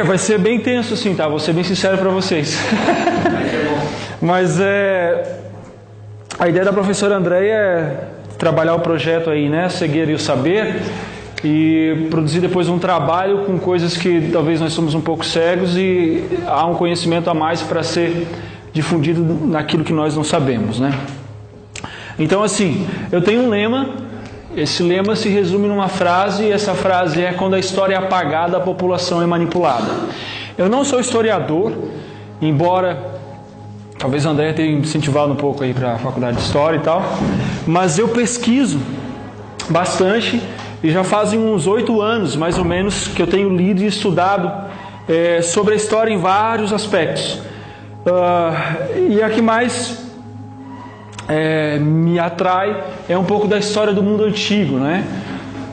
Vai ser bem tenso assim, tá? Vou ser bem sincero para vocês. Mas a ideia da professora Andréia é trabalhar o projeto aí, né? Cegueira e o Saber, e produzir depois um trabalho com coisas que talvez nós somos um pouco cegos e há um conhecimento a mais para ser difundido naquilo que nós não sabemos, né? Então, assim, eu tenho um lema. Esse lema se resume numa frase, e essa frase é: quando a história é apagada, a população é manipulada. Eu não sou historiador, embora talvez a Andréia tenha incentivado um pouco aí para a faculdade de História e tal, mas eu pesquiso bastante e já fazem uns 8 anos, mais ou menos, que eu tenho lido e estudado sobre a história em vários aspectos. E a que mais me atrai é um pouco da história do mundo antigo, né?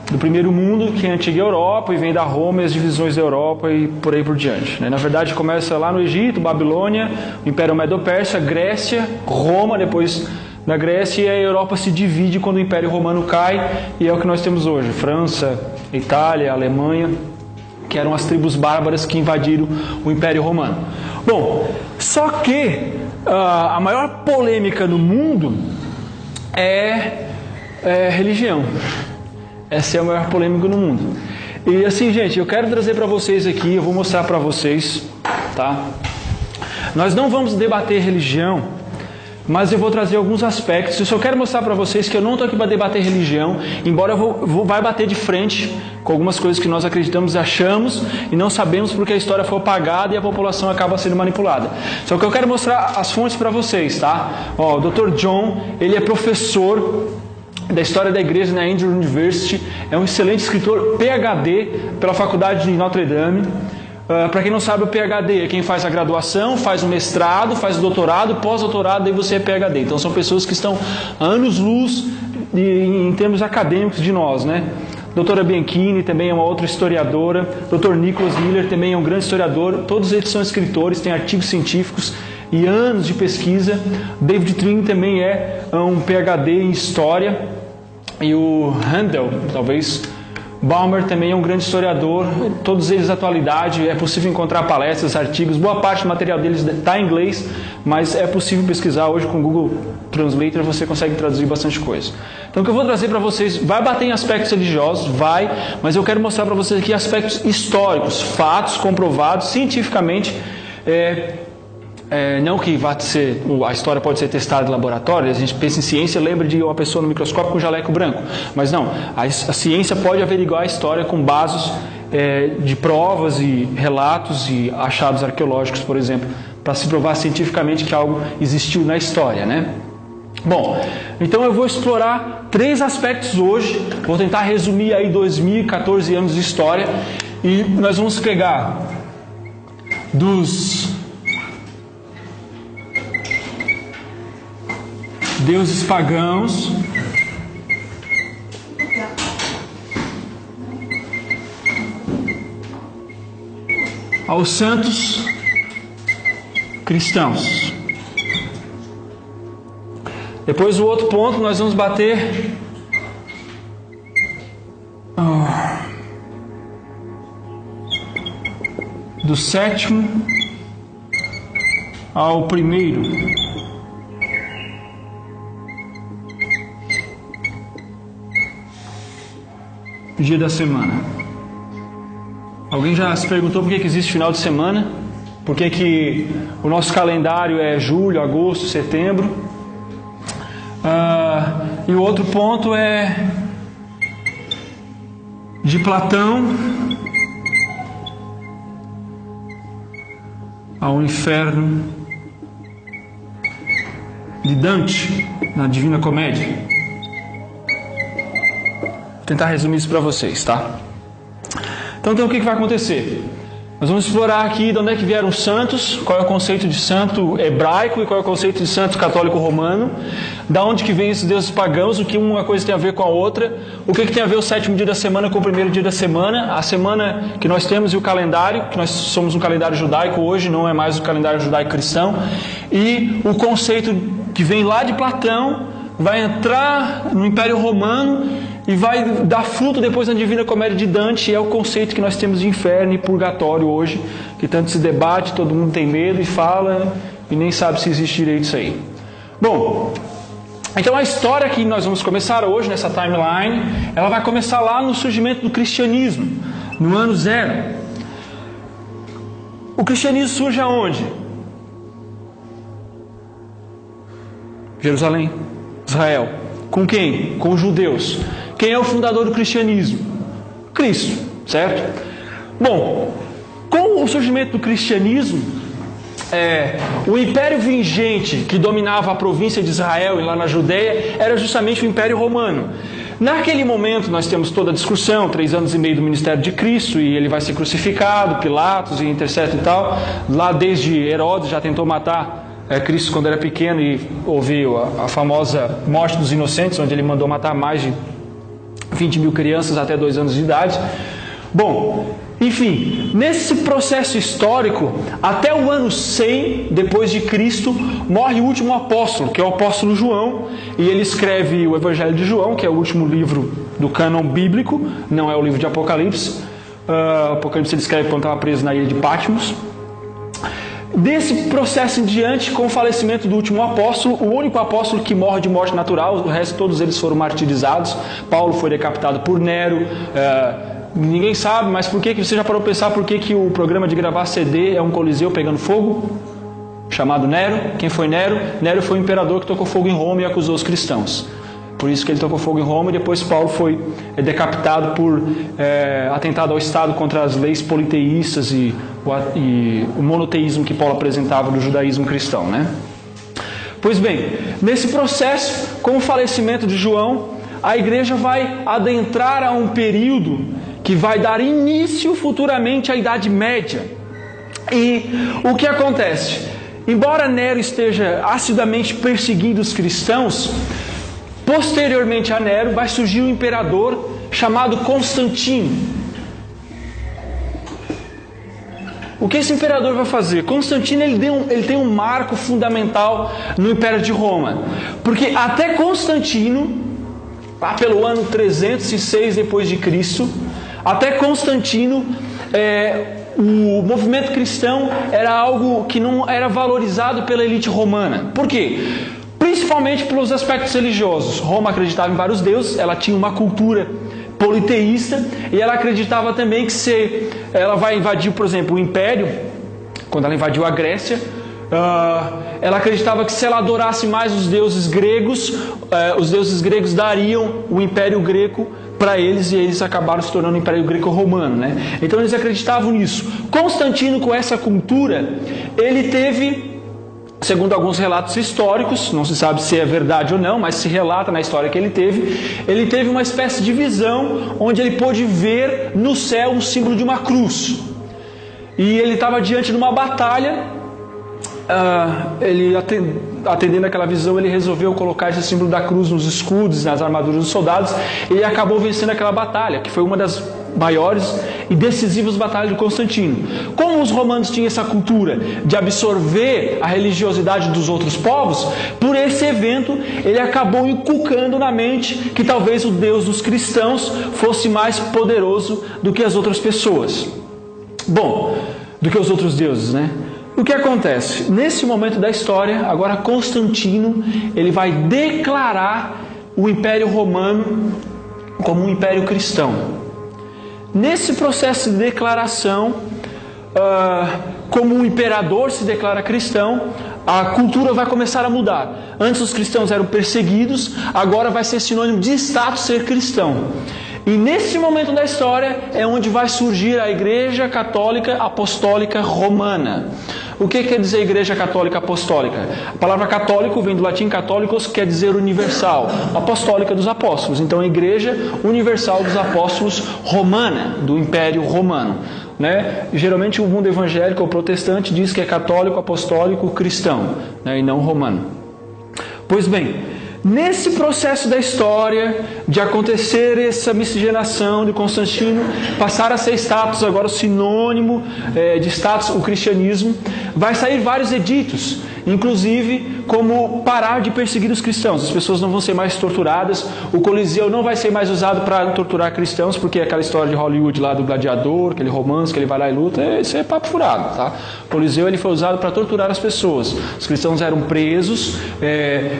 Do primeiro mundo, que é a antiga Europa, e vem da Roma e as divisões da Europa e por aí por diante, né? Na verdade começa lá no Egito, Babilônia, o Império Medo-Persa, Grécia, Roma, depois da Grécia, e a Europa se divide quando o Império Romano cai, e é o que nós temos hoje: França, Itália, Alemanha, que eram as tribos bárbaras que invadiram o Império Romano. Bom, só que a maior polêmica no mundo é religião. Essa é a maior polêmica no mundo. E assim, gente, eu quero trazer para vocês aqui, eu vou mostrar para vocês, tá? Nós não vamos debater religião, mas eu vou trazer alguns aspectos. Eu só quero mostrar para vocês que eu não estou aqui para debater religião, embora vai bater de frente com algumas coisas que nós acreditamos e achamos e não sabemos porque a história foi apagada e a população acaba sendo manipulada. Só que eu quero mostrar as fontes para vocês, tá? O Dr. John, ele é professor da História da Igreja na Andrews University, é um excelente escritor, PhD pela Faculdade de Notre Dame. Para quem não sabe, o PhD é quem faz a graduação, faz o mestrado, faz o doutorado, pós-doutorado, daí você é PhD. Então são pessoas que estão anos-luz em termos acadêmicos de nós, né? Doutora Bianchini também é uma outra historiadora, Dr. Nicholas Miller também é um grande historiador, todos eles são escritores, têm artigos científicos e anos de pesquisa. David Tring também é um PhD em História, e o Handel, talvez, Balmer também é um grande historiador, todos eles da atualidade. É possível encontrar palestras, artigos, boa parte do material deles está em inglês, mas é possível pesquisar hoje com o Google Translator, você consegue traduzir bastante coisa. Então o que eu vou trazer para vocês, vai bater em aspectos religiosos, mas eu quero mostrar para vocês aqui aspectos históricos, fatos comprovados cientificamente. Não que a história pode ser testada em laboratório, a gente pensa em ciência, lembra de uma pessoa no microscópio com jaleco branco, mas não, a ciência pode averiguar a história com bases de provas e relatos e achados arqueológicos, por exemplo, para se provar cientificamente que algo existiu na história, né? Bom, então eu vou explorar 3 aspectos hoje, vou tentar resumir aí 2014 anos de história, e nós vamos pegar dos deuses pagãos aos santos cristãos. Depois, o outro ponto, nós vamos bater do 7º ao 1º dia da semana. Alguém já se perguntou por que existe final de semana? Por que o nosso calendário é julho, agosto, setembro? E o outro ponto é de Platão ao inferno de Dante na Divina Comédia. Vou tentar resumir isso para vocês, tá? Então o que vai acontecer? Nós vamos explorar aqui de onde é que vieram os santos, qual é o conceito de santo hebraico e qual é o conceito de santo católico romano, da onde que vem esses deuses pagãos, o que uma coisa tem a ver com a outra, o que tem a ver o 7º dia da semana com o 1º dia da semana, a semana que nós temos e o calendário, que nós somos um calendário judaico hoje, não é mais o calendário judaico cristão, e o conceito que vem lá de Platão, vai entrar no Império Romano e vai dar fruto depois na Divina Comédia de Dante. É o conceito que nós temos de inferno e purgatório hoje, que tanto se debate, todo mundo tem medo e fala e nem sabe se existe direito isso aí. Bom, então a história que nós vamos começar hoje nessa timeline, ela vai começar lá no surgimento do cristianismo, no ano 0. O cristianismo surge aonde? Jerusalém, Israel. Com quem? Com os judeus. Quem é o fundador do cristianismo? Cristo, certo? Bom, com o surgimento do cristianismo, o império vigente que dominava a província de Israel e lá na Judeia era justamente o Império Romano. Naquele momento nós temos toda a discussão, 3 anos e meio do ministério de Cristo, e ele vai ser crucificado, Pilatos e intercede e tal. Lá desde Herodes já tentou matar Cristo quando era pequeno, e houve a famosa morte dos inocentes, onde ele mandou matar mais de 20 mil crianças até 2 anos de idade. Bom, enfim, nesse processo histórico, até o ano 100 depois de Cristo, morre o último apóstolo, que é o apóstolo João, e ele escreve o Evangelho de João, que é o último livro do cânon bíblico, não é o livro de Apocalipse. Apocalipse ele escreve quando estava preso na ilha de Patmos. Desse processo em diante, com o falecimento do último apóstolo, o único apóstolo que morre de morte natural, o resto todos eles foram martirizados. Paulo foi decapitado por Nero. Ninguém sabe, mas por que você já parou para pensar por que o programa de gravar CD é um coliseu pegando fogo? Chamado Nero. Quem foi Nero? Nero foi o imperador que tocou fogo em Roma e acusou os cristãos. Por isso que ele tocou fogo em Roma, e depois Paulo foi decapitado por atentado ao Estado contra as leis politeístas e o monoteísmo que Paulo apresentava do judaísmo cristão, né? Pois bem, nesse processo, com o falecimento de João, a igreja vai adentrar a um período que vai dar início futuramente à Idade Média. E o que acontece? Embora Nero esteja assiduamente perseguindo os cristãos, posteriormente a Nero vai surgir um imperador chamado Constantino. O que esse imperador vai fazer? Constantino ele tem um marco fundamental no Império de Roma. Porque até Constantino, lá pelo ano 306 depois de Cristo, até Constantino, o movimento cristão era algo que não era valorizado pela elite romana. Por quê? Principalmente pelos aspectos religiosos. Roma acreditava em vários deuses, ela tinha uma cultura politeísta, e ela acreditava também que se ela vai invadir, por exemplo, o Império, quando ela invadiu a Grécia, ela acreditava que se ela adorasse mais os deuses gregos dariam o Império Greco para eles, e eles acabaram se tornando o Império Greco-Romano, né? Então eles acreditavam nisso. Constantino, com essa cultura, ele teve, segundo alguns relatos históricos, não se sabe se é verdade ou não, mas se relata na história que ele teve uma espécie de visão onde ele pôde ver no céu um símbolo de uma cruz. E ele estava diante de uma batalha. Ele, atendendo aquela visão, ele resolveu colocar esse símbolo da cruz nos escudos, nas armaduras dos soldados, e ele acabou vencendo aquela batalha, que foi uma das maiores e decisivas batalhas de Constantino. Como os romanos tinham essa cultura de absorver a religiosidade dos outros povos, por esse evento ele acabou inculcando na mente que talvez o Deus dos cristãos fosse mais poderoso do que as outras pessoas. Bom, do que os outros deuses, né? O que acontece? Nesse momento da história, agora Constantino, ele vai declarar o Império Romano como um império cristão. Nesse processo de declaração, como o imperador se declara cristão, a cultura vai começar a mudar. Antes os cristãos eram perseguidos, agora vai ser sinônimo de status ser cristão. E nesse momento da história é onde vai surgir a Igreja Católica Apostólica Romana. O que quer dizer Igreja Católica Apostólica? A palavra católico vem do latim católicos, quer dizer universal. Apostólica dos apóstolos. Então a Igreja Universal dos Apóstolos Romana, do Império Romano. Né? Geralmente o mundo evangélico ou protestante diz que é católico, apostólico, cristão, né? E não romano. Pois bem, nesse processo da história de acontecer essa miscigenação de Constantino, passar a ser status agora sinônimo de status o cristianismo, vai sair vários editos, inclusive como parar de perseguir os cristãos. As pessoas não vão ser mais torturadas. O Coliseu não vai ser mais usado para torturar cristãos, porque aquela história de Hollywood lá do gladiador, aquele romance que ele vai lá e luta, isso é papo furado, tá? O Coliseu ele foi usado para torturar as pessoas. Os cristãos eram presos,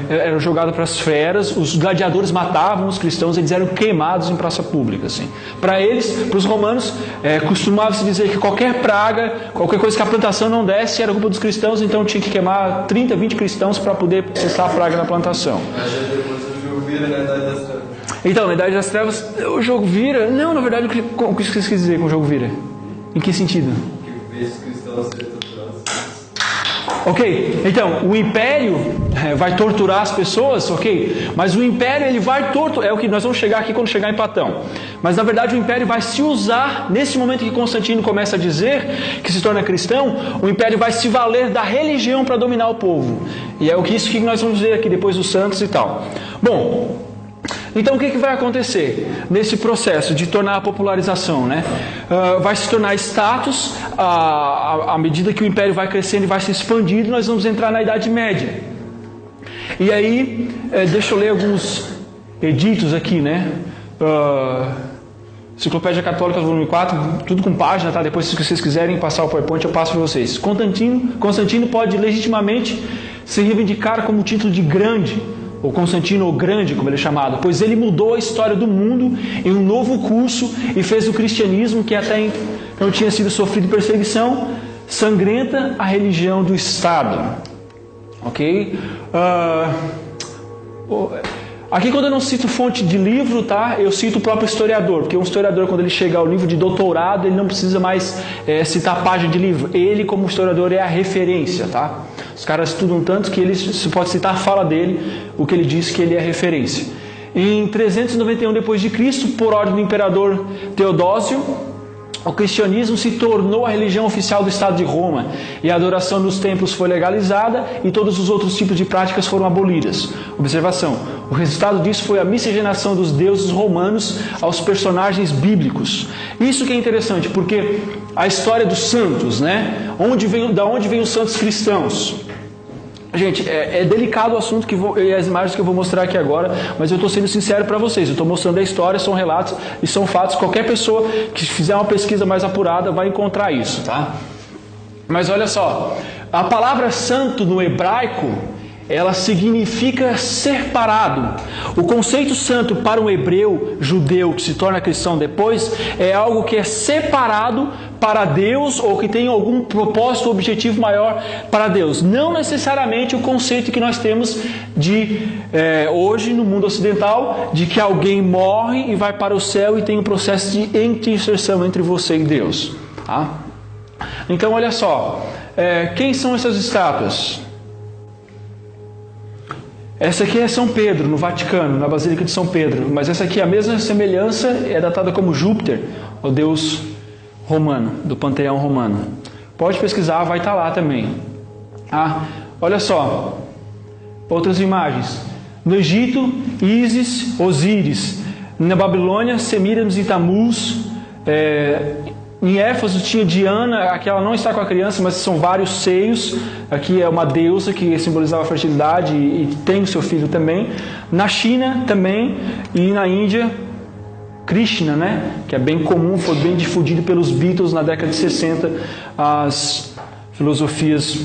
eram jogados para as feras, os gladiadores matavam os cristãos, eles eram queimados em praça pública. Assim. Para eles, para os romanos, costumava-se dizer que qualquer praga, qualquer coisa que a plantação não desse, era culpa dos cristãos, então tinha que queimar 30, 20 cristãos para poder cessar a praga na plantação. Mas depois o jogo vira na Idade das Trevas. Então, na Idade das Trevas, o jogo vira... Não, na verdade, o que você quis dizer com o jogo vira? Em que sentido? Que vê os cristãos serem torturados. Ok, então, o império vai torturar as pessoas, ok? Mas o império ele vai torturar, é o que nós vamos chegar aqui quando chegar em Platão. Mas na verdade o império vai se usar, nesse momento que Constantino começa a dizer que se torna cristão, o império vai se valer da religião para dominar o povo. E é isso que nós vamos ver aqui depois dos santos e tal. Bom... Então o que vai acontecer nesse processo de tornar a popularização, né? Vai se tornar status, à medida que o império vai crescendo e vai se expandindo, nós vamos entrar na Idade Média. E aí, deixa eu ler alguns editos aqui, né? Enciclopédia Católica, volume 4, tudo com página, tá? Depois, se vocês quiserem passar o PowerPoint, eu passo para vocês. Constantino pode legitimamente se reivindicar como título de grande, ou Constantino o Grande, como ele é chamado, pois ele mudou a história do mundo em um novo curso e fez o cristianismo, que até não tinha sido sofrido perseguição, sangrenta a religião do Estado. Ok? Aqui quando eu não cito fonte de livro, tá? Eu cito o próprio historiador, porque um historiador, quando ele chega ao nível de doutorado, ele não precisa mais citar página de livro. Ele, como historiador, é a referência, tá? Os caras estudam tanto que se pode citar a fala dele, o que ele diz que ele é referência. Em 391 d.C., por ordem do imperador Teodósio, o cristianismo se tornou a religião oficial do Estado de Roma e a adoração nos templos foi legalizada e todos os outros tipos de práticas foram abolidas. Observação, o resultado disso foi a miscigenação dos deuses romanos aos personagens bíblicos. Isso que é interessante, porque a história dos santos, né? Da onde vêm os santos cristãos? Gente, é delicado o assunto e as imagens que eu vou mostrar aqui agora, mas eu estou sendo sincero para vocês. Eu estou mostrando a história, são relatos e são fatos. Qualquer pessoa que fizer uma pesquisa mais apurada vai encontrar isso, tá? Mas olha só, a palavra santo no hebraico, ela significa separado. O conceito santo para um hebreu, judeu, que se torna cristão depois, é algo que é separado para Deus ou que tem algum propósito, objetivo maior para Deus. Não necessariamente o conceito que nós temos de, hoje no mundo ocidental, de que alguém morre e vai para o céu e tem um processo de intercessão entre você e Deus. Tá? Então olha só, quem são essas estátuas? Essa aqui é São Pedro, no Vaticano, na Basílica de São Pedro. Mas essa aqui, a mesma semelhança, é datada como Júpiter, o deus romano, do panteão romano. Pode pesquisar, vai estar lá também. Olha só, outras imagens. No Egito, Ísis, Osíris. Na Babilônia, Semíramis e Tamuz. Em Éfeso tinha Diana, aqui ela não está com a criança, mas são vários seios. Aqui é uma deusa que simbolizava a fertilidade e tem o seu filho também. Na China também, e na Índia, Krishna, né? Que é bem comum, foi bem difundido pelos Beatles na década de 60, as filosofias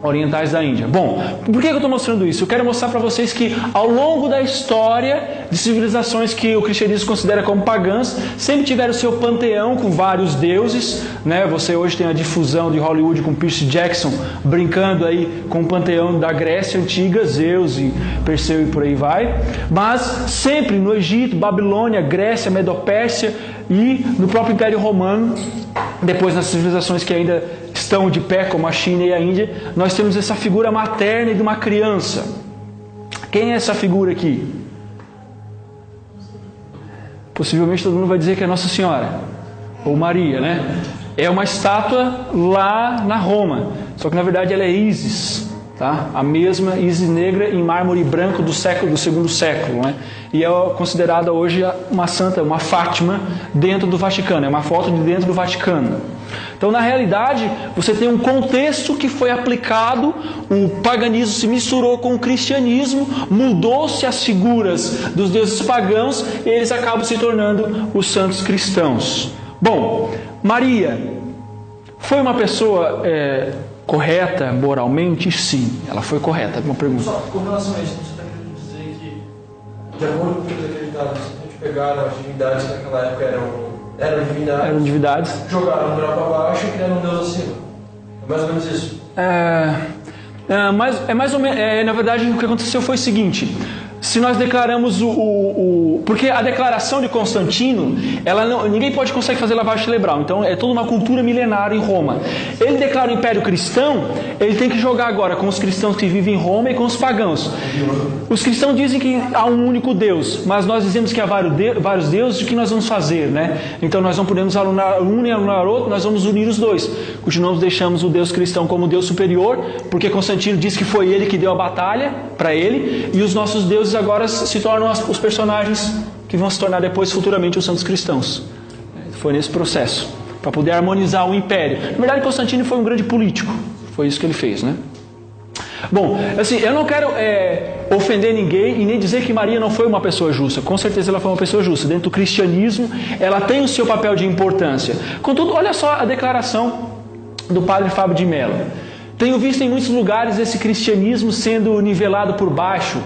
orientais da Índia. Bom, por que eu estou mostrando isso? Eu quero mostrar para vocês que ao longo da história de civilizações que o cristianismo considera como pagãs, sempre tiveram seu panteão com vários deuses, né? Você hoje tem a difusão de Hollywood com Percy Jackson brincando aí com o panteão da Grécia Antiga, Zeus e Perseu e por aí vai. Mas sempre no Egito, Babilônia, Grécia, Medopérsia e no próprio Império Romano, depois nas civilizações que ainda estão de pé, como a China e a Índia, nós temos essa figura materna de uma criança. Quem é essa figura aqui? Possivelmente todo mundo vai dizer que é Nossa Senhora, ou Maria, né? É uma estátua lá na Roma, só que na verdade ela é Ísis. tá? A mesma íris negra em mármore branco do segundo século, né? E é considerada hoje uma santa, uma Fátima dentro do Vaticano, é uma foto de dentro do Vaticano. Então, na realidade, você tem um contexto que foi aplicado, o paganismo se misturou com o cristianismo, mudou-se as figuras dos deuses pagãos e eles acabam se tornando os santos cristãos. Bom, Maria foi uma pessoa correta moralmente? Sim, ela foi correta. Uma pergunta. Só com relação a isso, você está querendo dizer que, de acordo com o que eles acreditavam, se a gente pegar as divindades que naquela época eram divindades, jogaram um grau para baixo e criaram um Deus acima. É mais ou menos isso. Mais ou menos. Na verdade, o que aconteceu foi o seguinte. Se nós declaramos porque a declaração de Constantino, ninguém consegue fazer lavagem cerebral. Então é toda uma cultura milenar em Roma. Ele declara o Império Cristão, ele tem que jogar agora com os cristãos que vivem em Roma e com os pagãos. Os cristãos dizem que há um único Deus, mas nós dizemos que há vários deuses. O que nós vamos fazer, né? Então nós não podemos alunar um nem alunar outro, nós vamos unir os dois. Continuamos, deixamos o Deus cristão como Deus superior, porque Constantino disse que foi ele que deu a batalha para ele, e os nossos deuses agora se tornam os personagens que vão se tornar depois futuramente os santos cristãos. Foi nesse processo, para poder harmonizar o império. Na verdade, Constantino foi um grande político, foi isso que ele fez, né? Bom, assim, eu não quero ofender ninguém e nem dizer que Maria não foi uma pessoa justa. Com certeza ela foi uma pessoa justa. Dentro do cristianismo, ela tem o seu papel de importância. Contudo, olha só a declaração do padre Fábio de Mello. Tenho visto em muitos lugares esse cristianismo sendo nivelado por baixo,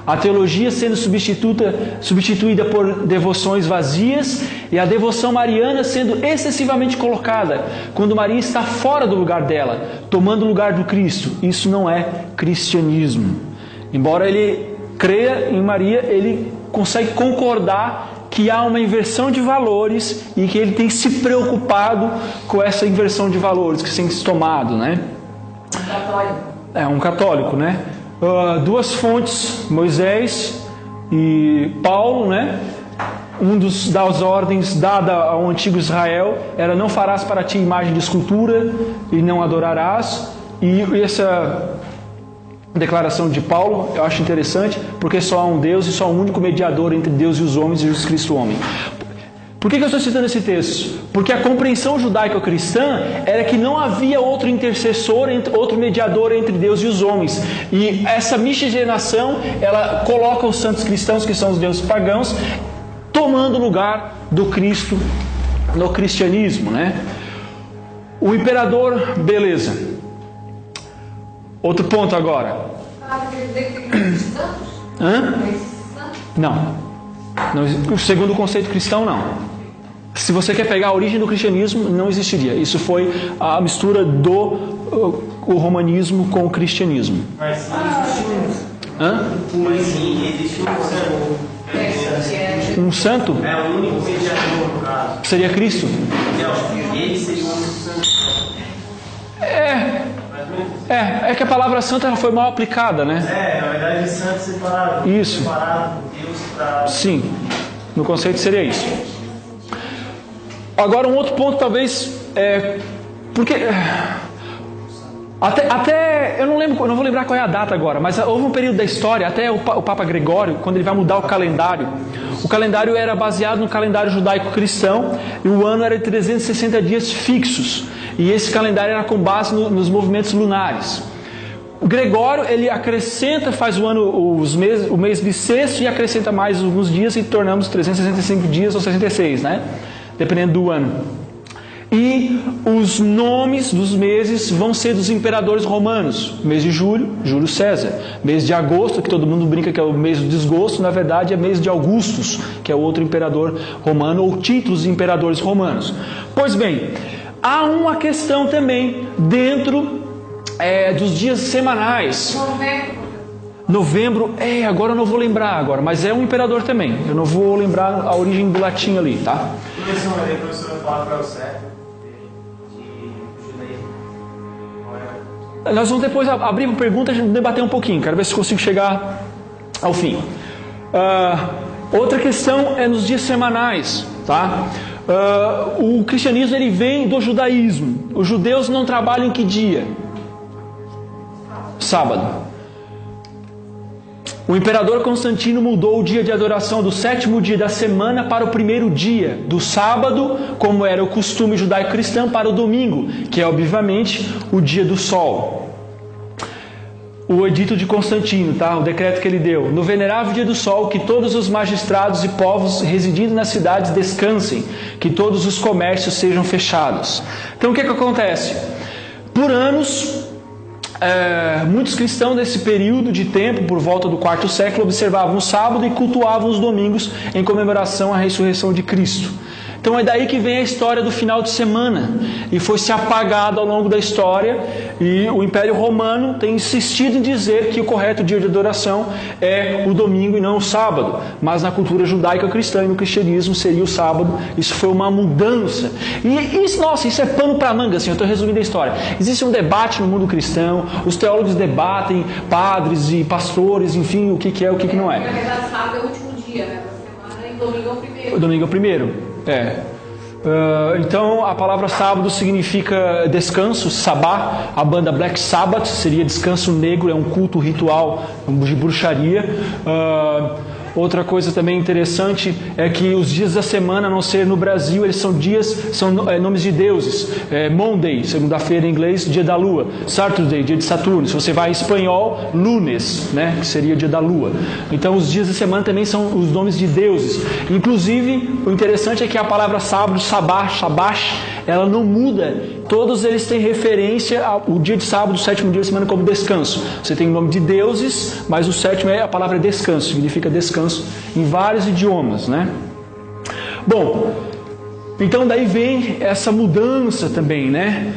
a teologia sendo substituída por devoções vazias e a devoção mariana sendo excessivamente colocada, quando Maria está fora do lugar dela, tomando o lugar do Cristo. Isso não é cristianismo. Embora ele creia em Maria, ele consegue concordar que há uma inversão de valores e que ele tem se preocupado com essa inversão de valores que tem se tomado, né? Um católico, né? Duas fontes, Moisés e Paulo, né? Das ordens dada ao antigo Israel era: não farás para ti imagem de escultura e não adorarás. E essa declaração de Paulo eu acho interessante, porque só há um Deus e só um único mediador entre Deus e os homens, Jesus Cristo homem. Por que eu estou citando esse texto? Porque a compreensão judaico-cristã era que não havia outro intercessor, outro mediador entre Deus e os homens. E essa miscigenação, ela coloca os santos cristãos, que são os deuses pagãos, tomando o lugar do Cristo no cristianismo, né? O imperador, beleza. Outro ponto agora. Não. Segundo o conceito cristão, não. Se você quer pegar a origem do cristianismo, não existiria. Isso foi a mistura do romanismo com o cristianismo. Mas sim, existe um santo. É o único mediador, no caso. Seria Cristo? Não, ele seria o único santo. É que a palavra santo ela foi mal aplicada, né? Na verdade, santo separado. Isso. Separado por Deus para... Sim, no conceito seria isso. Agora um outro ponto talvez porque até eu não vou lembrar qual é a data agora, mas houve um período da história, até o Papa Gregório, quando ele vai mudar o calendário era baseado no calendário judaico-cristão e o ano era de 360 dias fixos, e esse calendário era com base nos movimentos lunares. O Gregório, ele acrescenta, faz o mês bissexto e acrescenta mais alguns dias e tornamos 365 dias ou 66, né? Dependendo do ano. E os nomes dos meses vão ser dos imperadores romanos. Mês de julho, Júlio César. Mês de agosto, que todo mundo brinca que é o mês do desgosto, na verdade é mês de Augustus, que é o outro imperador romano, ou títulos de imperadores romanos. Pois bem, há uma questão também dentro dos dias semanais. Novembro, agora eu não vou lembrar agora, mas é um imperador também. Eu não vou lembrar a origem do latim ali, tá? Professor, fala para o certo de judaísmo. Nós vamos depois abrir uma pergunta e debater um pouquinho. Quero ver se consigo chegar ao fim. Outra questão é nos dias semanais, tá? O cristianismo ele vem do judaísmo. Os judeus não trabalham em que dia? sábado. O imperador Constantino mudou o dia de adoração do 7º dia da semana para o 1º dia do sábado, como era o costume judaico-cristão, para o domingo, que é obviamente o dia do sol. O edito de Constantino, tá? O decreto que ele deu: no venerável dia do sol, que todos os magistrados e povos residindo nas cidades descansem, que todos os comércios sejam fechados. Então o que acontece? Por anos, muitos cristãos desse período de tempo, por volta do 4º século, observavam o sábado e cultuavam os domingos em comemoração à ressurreição de Cristo. Então é daí que vem a história do final de semana, e foi se apagado ao longo da história, e o Império Romano tem insistido em dizer que o correto dia de adoração é o domingo e não o sábado, mas na cultura judaica cristã e no cristianismo seria o sábado. Isso foi uma mudança, e isso é pano para manga, assim, eu estou resumindo a história. Existe um debate no mundo cristão, os teólogos debatem, padres e pastores, enfim, o que é, o que não é. Na verdade, sábado é o último dia, né, da semana, e domingo é o primeiro. O domingo é o primeiro. Então a palavra sábado significa descanso, sabá. A banda Black Sabbath seria descanso negro, é um culto ritual de bruxaria. Outra coisa também interessante é que os dias da semana, a não ser no Brasil, eles são nomes de deuses. Monday, segunda-feira em inglês, dia da lua. Saturday, dia de Saturno. Se você vai em espanhol, lunes, né, que seria dia da lua. Então os dias da semana também são os nomes de deuses. Inclusive, o interessante é que a palavra sábado, sabá, shabash, ela não muda. Todos eles têm referência ao dia de sábado, o 7º dia da semana, como descanso. Você tem o nome de deuses, mas o 7º a palavra descanso, significa descanso em vários idiomas, né? Bom, então daí vem essa mudança também, né?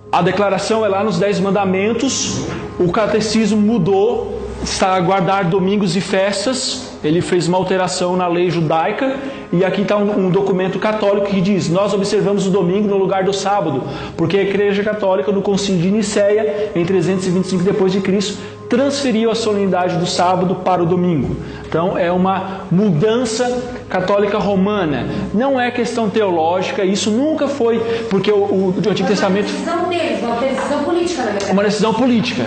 A declaração é lá nos 10 mandamentos, o catecismo mudou, está a guardar domingos e festas. Ele fez uma alteração na lei judaica, e aqui está um documento católico que diz: nós observamos o domingo no lugar do sábado, porque a Igreja Católica, no Concílio de Nicéia, em 325 d.C., transferiu a solenidade do sábado para o domingo. Então é uma mudança católica romana. Não é questão teológica, isso nunca foi, porque o Antigo Testamento... É uma decisão deles, uma decisão política, na verdade. Uma decisão política,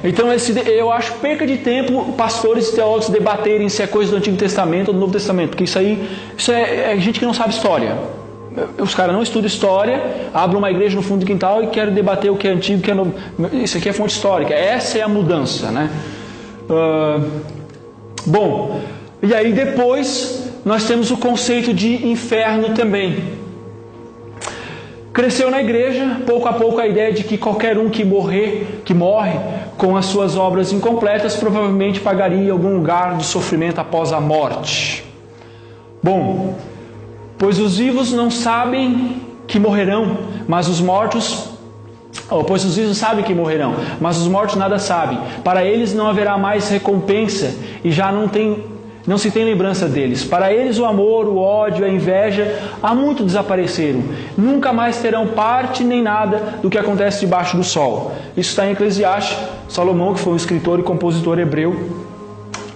Então eu acho perca de tempo pastores e teólogos debaterem se é coisa do Antigo Testamento ou do Novo Testamento, porque isso é gente que não sabe história. Os caras não estudam história, abrem uma igreja no fundo do quintal e querem debater o que é antigo, o que é novo. Isso aqui é fonte histórica, essa é a mudança, né? Bom, e aí depois nós temos o conceito de inferno também. Cresceu na igreja, pouco a pouco, a ideia de que qualquer um que morre com as suas obras incompletas provavelmente pagaria algum lugar de sofrimento após a morte. Bom, pois os vivos não sabem que morrerão, mas os mortos... pois os vivos sabem que morrerão, mas os mortos nada sabem. Para eles não haverá mais recompensa, e já não se tem lembrança deles. Para eles o amor, o ódio, a inveja, há muito desapareceram. Nunca mais terão parte nem nada do que acontece debaixo do sol. Isso está em Eclesiastes. Salomão, que foi um escritor e compositor hebreu,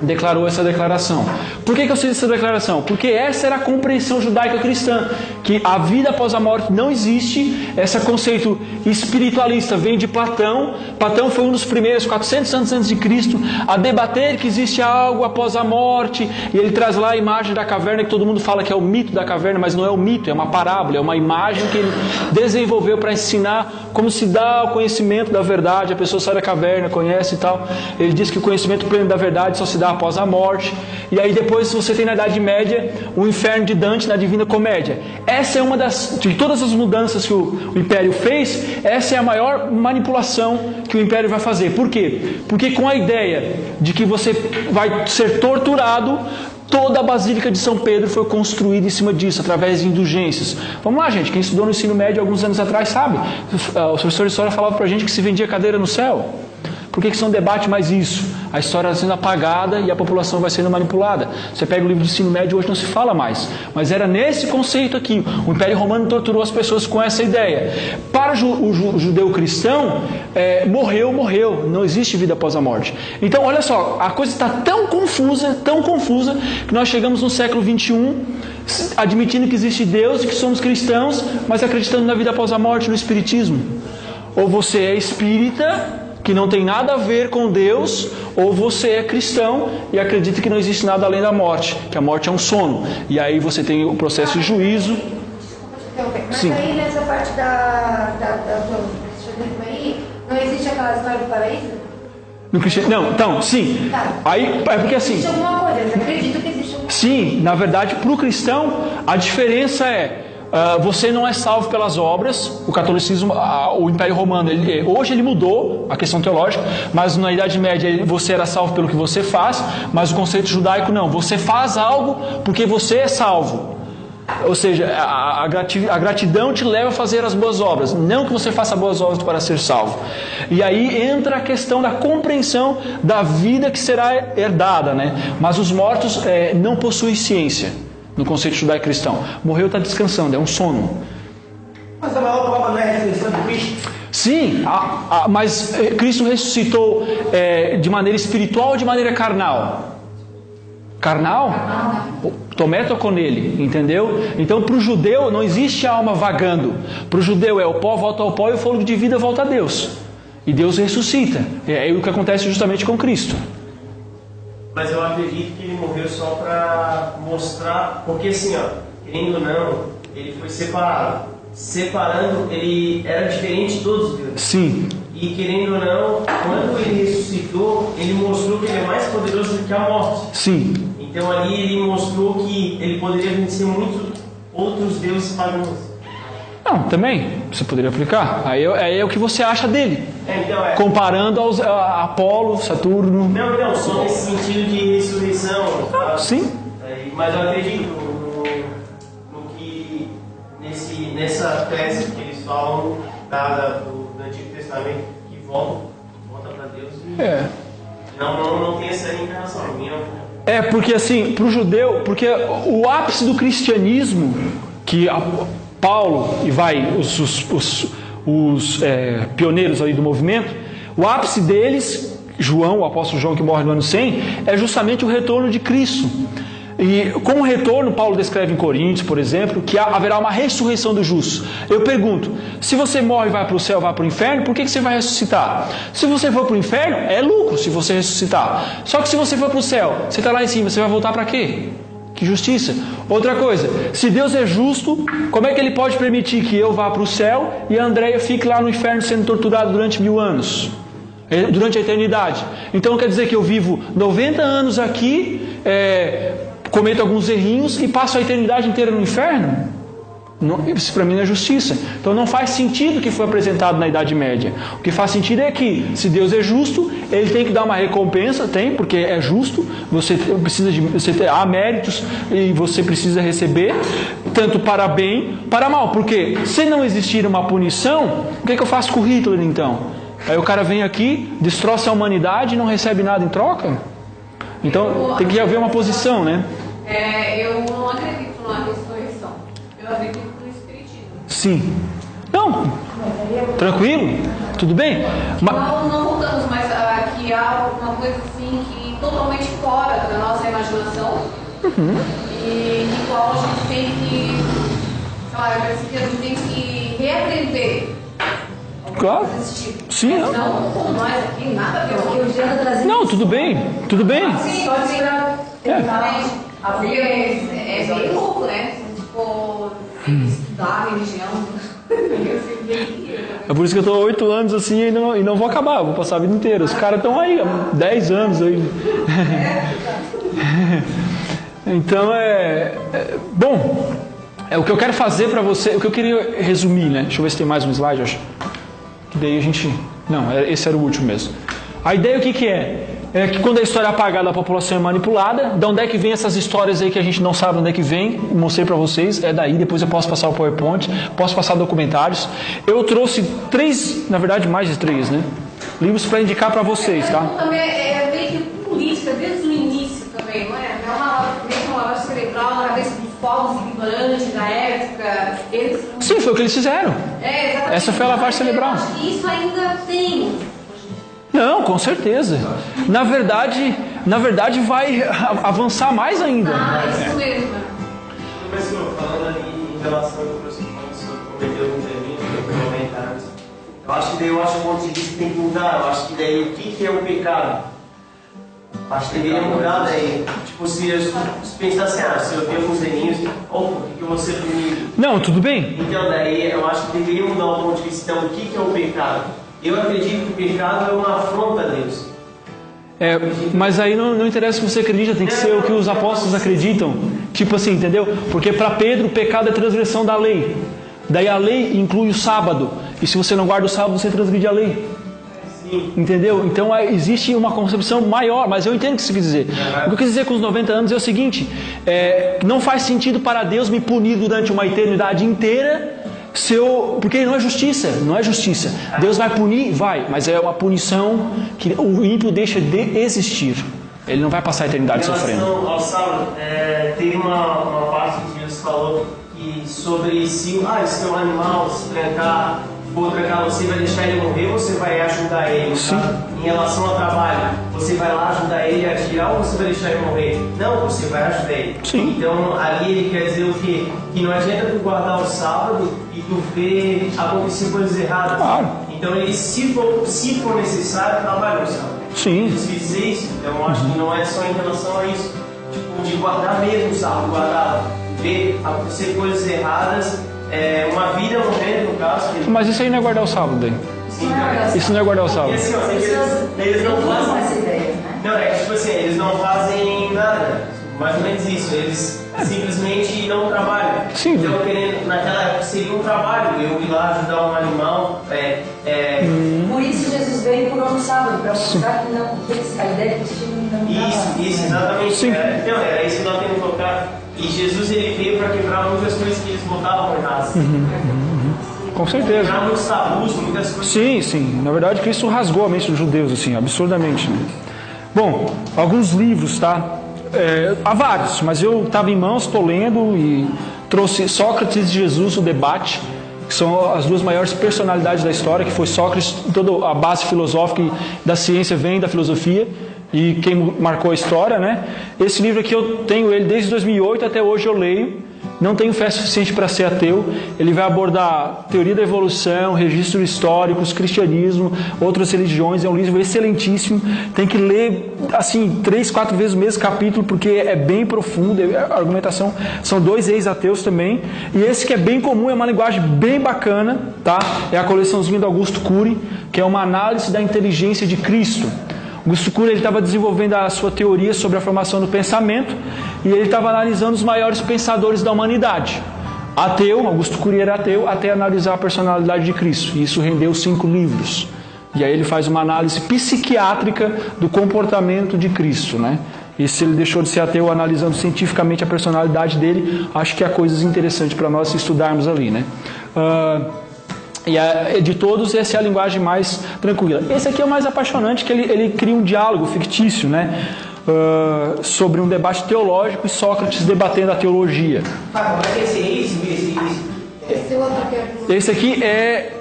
declarou essa declaração. Por que eu sei essa declaração? Porque essa era a compreensão judaica cristã, que a vida após a morte não existe. Esse conceito espiritualista vem de Platão. Platão foi um dos primeiros, 400 anos antes de Cristo, a debater que existe algo após a morte, e ele traz lá a imagem da caverna, que todo mundo fala que é o mito da caverna, mas não é um mito, é uma parábola, é uma imagem que ele desenvolveu para ensinar como se dá o conhecimento da verdade. A pessoa sai da caverna, conhece e tal. Ele diz que o conhecimento pleno da verdade só se dá após a morte. E aí depois você tem na Idade Média o inferno de Dante na Divina Comédia. Essa é uma de todas as mudanças que o Império fez, essa é a maior manipulação que o Império vai fazer. Por quê? Porque com a ideia de que você vai ser torturado, toda a Basílica de São Pedro foi construída em cima disso, através de indulgências. Vamos lá, gente, quem estudou no ensino médio alguns anos atrás sabe. O professor de história falava pra gente que se vendia cadeira no céu. Por que isso não debate mais isso? A história está sendo apagada e a população vai sendo manipulada. Você pega o livro de ensino médio, hoje não se fala mais. Mas era nesse conceito aqui. O Império Romano torturou as pessoas com essa ideia. Para o judeu cristão, morreu. Não existe vida após a morte. Então, olha só, a coisa está tão confusa, que nós chegamos no século XXI, admitindo que existe Deus e que somos cristãos, mas acreditando na vida após a morte, no espiritismo. Ou você é espírita, que não tem nada a ver com Deus, ou você é cristão e acredita que não existe nada além da morte, que a morte é um sono. E aí você tem o processo de juízo. Mas Sim. aí nessa parte do cristianismo aí, não existe aquela história do paraíso? No cristianismo, não, então, sim. Tá. Aí, é porque assim... Existe alguma coisa, eu acredito que existe alguma coisa. Sim, na verdade, para o cristão, a diferença é... você não é salvo pelas obras. O catolicismo, o Império Romano, hoje ele mudou a questão teológica, mas na Idade Média você era salvo pelo que você faz, mas o conceito judaico não, você faz algo porque você é salvo. Ou seja, a gratidão te leva a fazer as boas obras, não que você faça boas obras para ser salvo. E aí entra a questão da compreensão da vida que será herdada, né? Mas os mortos não possuem ciência. No conceito judaico-cristão, morreu, está descansando, é um sono. Mas a maior prova não é a ressurreição de Cristo? Sim, mas Cristo ressuscitou de maneira espiritual ou de maneira carnal? Carnal? Tomé tocou nele, entendeu? Então para o judeu não existe alma vagando. Para o judeu é o pó volta ao pó e o fôlego de vida volta a Deus. E Deus ressuscita. É o que acontece justamente com Cristo. Mas eu acredito que ele morreu só para mostrar, porque assim, ó, querendo ou não, ele foi separado. Separando, ele era diferente de todos os deuses. Sim. E querendo ou não, quando ele ressuscitou, ele mostrou que ele é mais poderoso do que a morte. Sim. Então ali ele mostrou que ele poderia vencer muitos outros deuses pagãos. Não, também, você poderia aplicar. Aí é o que você acha dele. Então, comparando a Apolo, Saturno. Não, só nesse sentido de ressurreição. Tá? Sim. Mas eu acredito no que nessa tese que eles falam do Antigo Testamento, que volta para Deus e não tem essa reencarnação. Porque assim, para o judeu, porque o ápice do cristianismo, que Paulo e os pioneiros ali do movimento, o ápice deles, João, o apóstolo João que morre no ano 100, é justamente o retorno de Cristo. E com o retorno, Paulo descreve em Coríntios, por exemplo, que haverá uma ressurreição dos justos. Eu pergunto, se você morre e vai para o céu, vai para o inferno, por que você vai ressuscitar? Se você for para o inferno, é lucro se você ressuscitar. Só que se você for para o céu, você está lá em cima, você vai voltar para quê? Que justiça. Outra coisa, se Deus é justo, como é que Ele pode permitir que eu vá para o céu e a Andréia fique lá no inferno sendo torturada durante 1000 anos? Durante a eternidade. Então quer dizer que eu vivo 90 anos aqui, cometo alguns errinhos e passo a eternidade inteira no inferno? Não, isso para mim não é justiça. Então não faz sentido o que foi apresentado na Idade Média. O que faz sentido é que, se Deus é justo, Ele tem que dar uma recompensa, porque é justo, há méritos e você precisa receber, tanto para bem, para mal. Porque se não existir uma punição, o que eu faço com Hitler então? Aí o cara vem aqui, destroça a humanidade e não recebe nada em troca? Então tem que haver uma posição, né? Eu não acredito na ressurreição. Eu acredito no espiritismo. Sim. Não. Tranquilo? Tudo bem? Não voltamos, mas aqui há uma coisa assim que totalmente fora da nossa imaginação. E de qual a gente tem que, sei lá, parece que a gente tem que reaprender. Claro. Sim, não. Não, com nós aqui, nada a ver. Não, tudo bem. Tudo bem. Sim, pode ser. É meio louco, né? Se for estudar a religião. É por isso que eu estou 8 anos assim e não vou acabar, vou passar a vida inteira. Os caras estão aí, há 10 anos aí. Então bom, o que eu quero fazer para você, o que eu queria resumir, né? Deixa eu ver se tem mais um slide, acho. Que daí a gente... Não, esse era o último mesmo. A ideia o que é? É que quando a história é apagada, a população é manipulada. De onde é que vem essas histórias aí que a gente não sabe onde é que vem? Mostrei para vocês, é daí. Depois eu posso passar o PowerPoint, posso passar documentários. Eu trouxe 3, na verdade mais de 3, né? Livros para indicar para vocês, tá? Também é meio que política desde o início também, não é? É uma lavagem cerebral na cabeça dos povos ignorantes da época. Sim, foi o que eles fizeram. Exatamente. Essa foi a lavagem cerebral. Isso ainda tem. Não, com certeza. Na verdade vai avançar mais ainda. Isso mesmo. Professor, falando ali em relação ao que você falou sobre cometer alguns erros, comentários. Eu acho que o ponto de vista tem que mudar. Eu acho que daí o que é o pecado? Eu acho que deveria mudar daí. Tipo, se eu pensar assim, se eu tenho alguns errinhos, por que eu vou ser punido? Não, tudo bem. Então daí eu acho que deveria mudar o ponto de vista. Então, o que é o pecado? Eu acredito que o pecado é uma afronta a Deus. Mas aí não interessa o que você acredita, tem que ser o que os apóstolos acreditam. Tipo assim, entendeu? Porque para Pedro o pecado é transgressão da lei. Daí a lei inclui o sábado. E se você não guarda o sábado, você transgride a lei. Sim. Entendeu? Então existe uma concepção maior, mas eu entendo o que você quis dizer. O que eu quis dizer com os 90 anos é o seguinte: não faz sentido para Deus me punir durante uma eternidade inteira, porque não é justiça, não é justiça. Deus vai punir? Vai, mas é uma punição que o ímpio deixa de existir. Ele não vai passar a eternidade sofrendo. Em relação ao sábado, teve uma parte que Jesus falou sobre se um animal se trancar, for trancar, você vai deixar ele morrer ou você vai ajudar ele? Tá? Em relação ao trabalho, você vai lá ajudar ele a tirar ou você vai deixar ele morrer? Não, você vai ajudar ele. Sim. Então ali ele quer dizer o quê? Que não adianta tu guardar o sábado e tu ver acontecer coisas erradas. Claro. Então ele, se for necessário, trabalha no sábado. Sim. Jesus quis dizer isso. Então eu acho que não é só em relação a isso. Tipo, de guardar mesmo o sábado, guardar, ver acontecer coisas erradas, uma vida morrendo, no caso. Mas isso aí não é guardar o sábado, daí. Isso não é guardar o sábado. Assim, eles não fazem essa ideia, né? Não, tipo assim, eles não fazem nada. Mais ou menos isso. Eles simplesmente não trabalham. Sim. Então, naquela época seria um trabalho. Eu ir lá ajudar um animal. Por isso Jesus veio por ano sábado, para mostrar que a ideia que eles tinham não estava. Isso, exatamente. Sim. Era isso que nós temos que colocar. E Jesus ele veio para quebrar muitas coisas que eles botavam erradas. Com certeza. Quebrar muitos tabus, muitas coisas. Sim. Na verdade, Cristo rasgou a mente dos judeus, assim, absurdamente. Né? Bom, alguns livros, tá? Há vários, mas eu estava em mãos, estou lendo e trouxe Sócrates e Jesus, o debate, que são as duas maiores personalidades da história, que foi Sócrates, toda a base filosófica da ciência vem da filosofia, e quem marcou a história, né? Esse livro aqui eu tenho ele desde 2008 até hoje eu leio. Não tenho fé suficiente para ser ateu. Ele vai abordar teoria da evolução, registros históricos, cristianismo, outras religiões. É um livro excelentíssimo. Tem que ler assim 3, 4 vezes o mesmo capítulo porque é bem profundo. A argumentação são 2 ex-ateus também. E esse que é bem comum, é uma linguagem bem bacana, tá? É a coleçãozinha do Augusto Cury, que é uma análise da inteligência de Cristo. Augusto Cury estava desenvolvendo a sua teoria sobre a formação do pensamento e ele estava analisando os maiores pensadores da humanidade. Ateu, Augusto Cury era ateu, até analisar a personalidade de Cristo. E isso rendeu 5 livros. E aí ele faz uma análise psiquiátrica do comportamento de Cristo, né? E se ele deixou de ser ateu analisando cientificamente a personalidade dele, acho que há coisas interessantes para nós estudarmos ali, né? E de todos, essa é a linguagem mais tranquila. Esse aqui é o mais apaixonante, que ele cria um diálogo fictício, né? Sobre um debate teológico e Sócrates debatendo a teologia. Como é que esse outro aqui? Esse aqui é...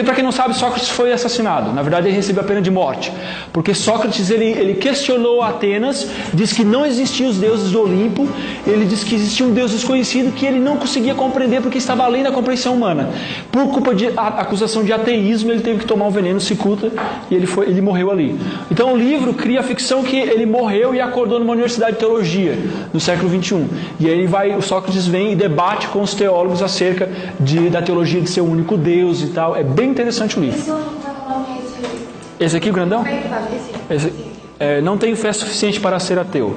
para quem não sabe, Sócrates foi assassinado. Na verdade, ele recebeu a pena de morte. Porque Sócrates, ele questionou Atenas, disse que não existiam os deuses do Olimpo, ele disse que existia um Deus desconhecido que ele não conseguia compreender porque estava além da compreensão humana. Por culpa de acusação de ateísmo, ele teve que tomar um veneno cicuta e ele morreu ali. Então o livro cria a ficção que ele morreu e acordou numa universidade de teologia, no século XXI. E aí o Sócrates vem e debate com os teólogos acerca da teologia de ser o único Deus e tal. É bem interessante o livro. Esse aqui, o grandão? Não tenho fé suficiente para ser ateu.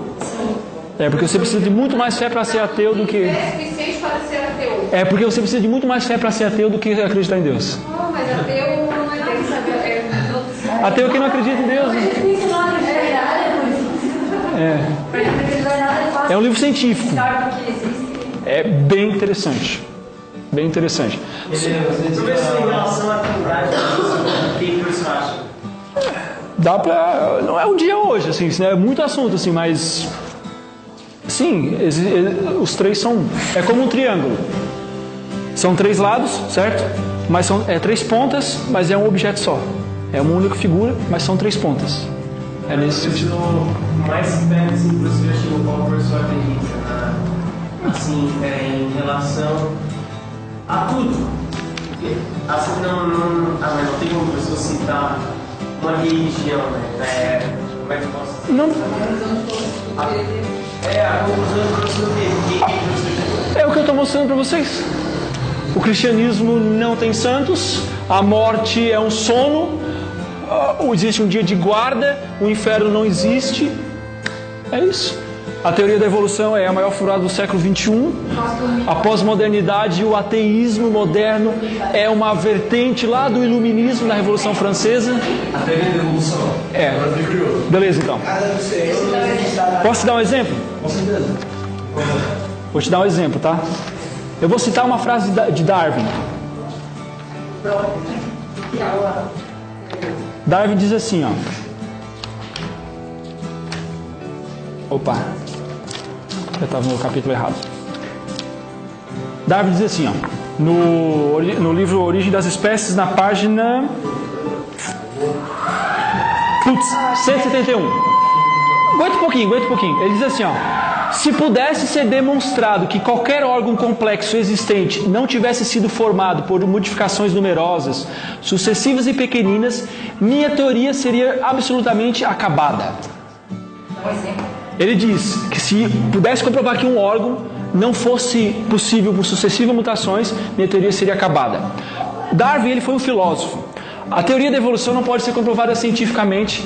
Porque você precisa de muito mais fé para ser ateu do que... Fé suficiente para ser ateu. Porque você precisa de muito mais fé para ser ateu do que acreditar em Deus. Não, mas ateu não é nada. Ateu que não acredita em Deus. É um livro científico. É bem interessante. Bem interessante. Professor, em relação à atividade, o que você acha? Dá pra... Não é um dia hoje, assim, é muito assunto, assim, mas... Sim, os 3 são... É como um triângulo. São 3 lados, certo? Mas são 3 pontas, mas é um objeto só. É uma única figura, mas são 3 pontas. É nesse sentido. Mais perto, assim, que você já chegou como professor acredita, assim, em relação a tudo. assim não tem como pessoa citar uma religião, né? Como é que eu posso dizer? Não. A conclusão do professor que É o que eu estou mostrando para vocês. O cristianismo não tem santos, a morte é um sono, existe um dia de guarda, o inferno não existe. É isso. A teoria da evolução é a maior furada do século XXI. A pós-modernidade e o ateísmo moderno é uma vertente lá do iluminismo da Revolução Francesa. A teoria da evolução. É. Agora eu fiquei curioso. Beleza, então. Posso te dar um exemplo? Com certeza. Vou te dar um exemplo, tá? Eu vou citar uma frase de Darwin. Darwin diz assim, ó. Opa, eu estava no capítulo errado. Darwin diz assim, ó, no livro Origem das Espécies, na página 171. Aguenta um pouquinho. Ele diz assim, ó: se pudesse ser demonstrado que qualquer órgão complexo existente não tivesse sido formado por modificações numerosas, sucessivas e pequeninas, minha teoria seria absolutamente acabada. Ele diz que se pudesse comprovar que um órgão não fosse possível por sucessivas mutações, minha teoria seria acabada. Darwin, ele foi um filósofo. A teoria da evolução não pode ser comprovada cientificamente,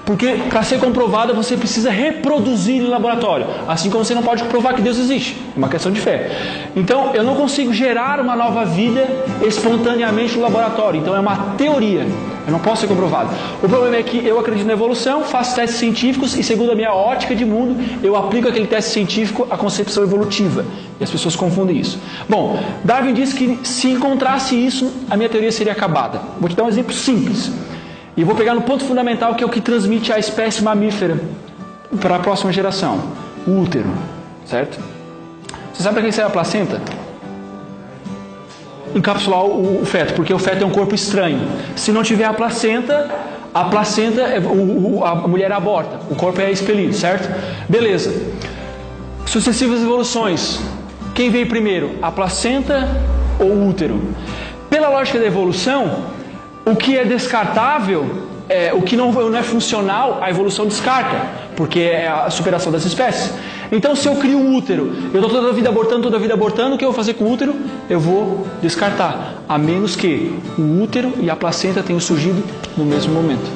porque para ser comprovada você precisa reproduzir em laboratório, assim como você não pode provar que Deus existe. É uma questão de fé. Então eu não consigo gerar uma nova vida espontaneamente no laboratório. Então é uma teoria, eu não posso ser comprovado. O problema é que eu acredito na evolução, faço testes científicos e, segundo a minha ótica de mundo, eu aplico aquele teste científico à concepção evolutiva. E as pessoas confundem isso. Bom, Darwin disse que se encontrasse isso, a minha teoria seria acabada. Vou te dar um exemplo simples. E vou pegar no ponto fundamental, que é o que transmite a espécie mamífera para a próxima geração. O útero, certo? Você sabe para que serve a placenta? Encapsular o feto, porque o feto é um corpo estranho. Se não tiver a placenta, a mulher aborta, o corpo é expelido, certo? Beleza. Sucessivas evoluções. Quem veio primeiro, a placenta ou o útero? Pela lógica da evolução, o que é descartável, o que não é funcional, a evolução descarta, porque é a superação das espécies. Então, se eu crio um útero, eu estou toda a vida abortando, o que eu vou fazer com o útero? Eu vou descartar, a menos que o útero e a placenta tenham surgido no mesmo momento.